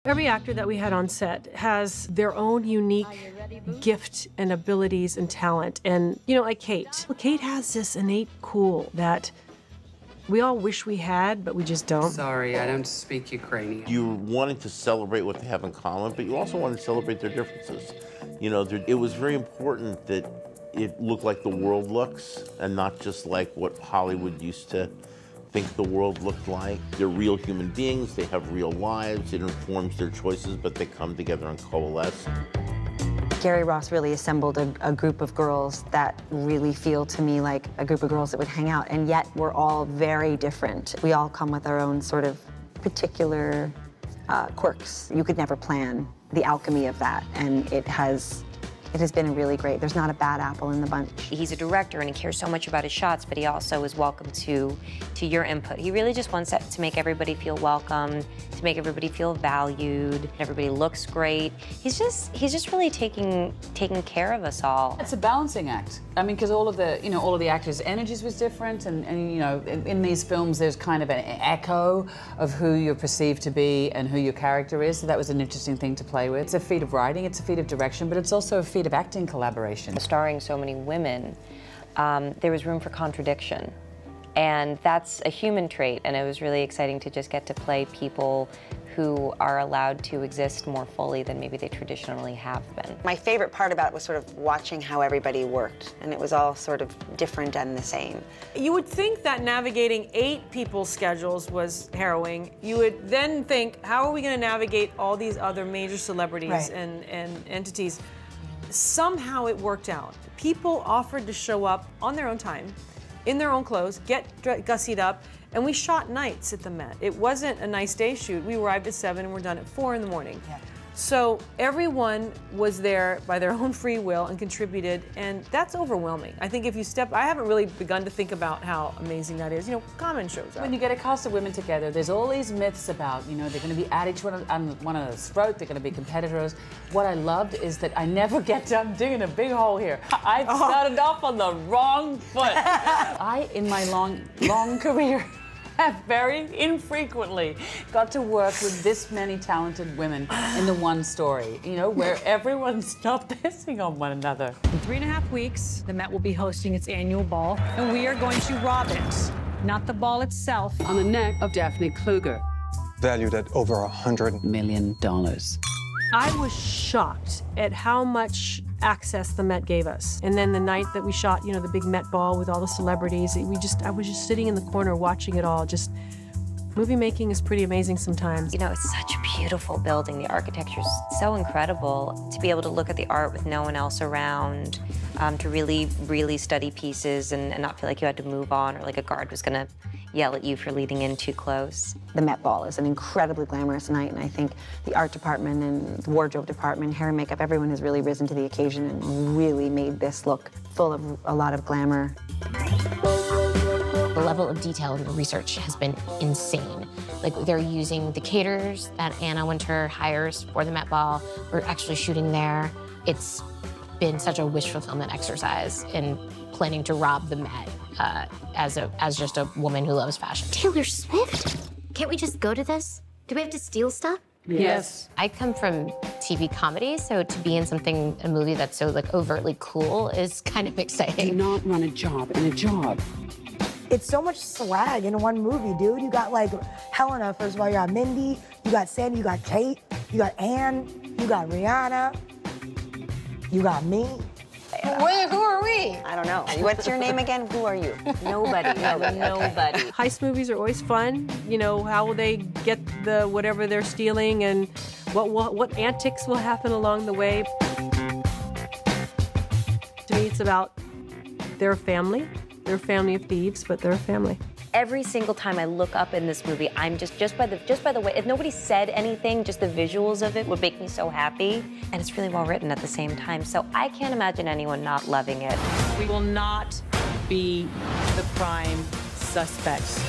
Every actor that we had on set has their own unique gift and abilities and talent. And, you know, like Kate. Kate has this innate cool that we all wish we had, but we just don't. Sorry, I don't speak Ukrainian. You wanted to celebrate what they have in common, but you also wanted to celebrate their differences. You know, it was very important that it looked like the world looks and not just like what Hollywood used to think the world looked like. They're real human beings, they have real lives, it informs their choices, but they come together and coalesce. Gary Ross really assembled a group of girls that really feel to me like a group of girls that would hang out, and yet we're all very different. We all come with our own sort of particular quirks. You could never plan the alchemy of that, and it has been really great. There's not a bad apple in the bunch. He's a director and he cares so much about his shots, but he also is welcome to your input. He really just wants to make everybody feel welcome, to make everybody feel valued. Everybody looks great. He's just really taking care of us all. It's a balancing act. I mean, because all of the actors' energies was different, and you know, in these films, there's kind of an echo of who you're perceived to be and who your character is. So that was an interesting thing to play with. It's a feat of writing, it's a feat of direction, but it's also a feat of acting collaboration. Starring so many women, there was room for contradiction. And that's a human trait, and it was really exciting to just get to play people who are allowed to exist more fully than maybe they traditionally have been. My favorite part about it was sort of watching how everybody worked, and it was all sort of different and the same. You would think that navigating 8 people's schedules was harrowing. You would then think, how are we going to navigate all these other major celebrities and entities? Somehow it worked out. People offered to show up on their own time, in their own clothes, get gussied up, and we shot nights at the Met. It wasn't a nice day shoot. We arrived at 7 and we're done at 4 in the morning. Yeah. So everyone was there by their own free will and contributed, and that's overwhelming. I think if you I haven't really begun to think about how amazing that is. You know, Common shows up. When you get a cast of women together, there's all these myths about, you know, they're going to be at each one another's throat, they're going to be competitors. What I loved is that I never get done digging a big hole here. I started off on the wrong foot. In my long career, have very infrequently got to work with this many talented women in the one story, you know, where everyone's not pissing on one another. In 3.5 weeks, the Met will be hosting its annual ball, and we are going to rob it, not the ball itself. On the neck of Daphne Kluger. Valued at over $100 million. I was shocked at how much access the Met gave us. And then the night that we shot, you know, the big Met ball with all the celebrities, I was just sitting in the corner watching it all. Just, movie making is pretty amazing sometimes. You know, it's such a beautiful building. The architecture is so incredible. To be able to look at the art with no one else around, to really study pieces and not feel like you had to move on or like a guard was gonna yell at you for leaning in too close. The Met Ball is an incredibly glamorous night, and I think the art department and the wardrobe department, hair and makeup, everyone has really risen to the occasion and really made this look full of a lot of glamour. The level of detail in the research has been insane. Like, they're using the caterers that Anna Wintour hires for the Met Ball. We're actually shooting there. It's been such a wish fulfillment exercise in planning to rob the Met as just a woman who loves fashion. Taylor Swift? Can't we just go to this? Do we have to steal stuff? Yes. I come from TV comedy, so to be in a movie that's so like overtly cool is kind of exciting. Do not run a job in a job. It's so much swag in one movie, dude. You got like Helena, first of all, you got Mindy, you got Sandy, you got Kate, you got Anne, you got Rihanna, you got me. Who are we? I don't know. What's your name again? Who are you? Nobody. Nobody. Heist movies are always fun. You know, how will they get the whatever they're stealing, and what antics will happen along the way. To me, it's about their family. They're a family of thieves, but they're a family. Every single time I look up in this movie, I'm just by the way, if nobody said anything, just the visuals of it would make me so happy. And it's really well written at the same time. So I can't imagine anyone not loving it. We will not be the prime suspects.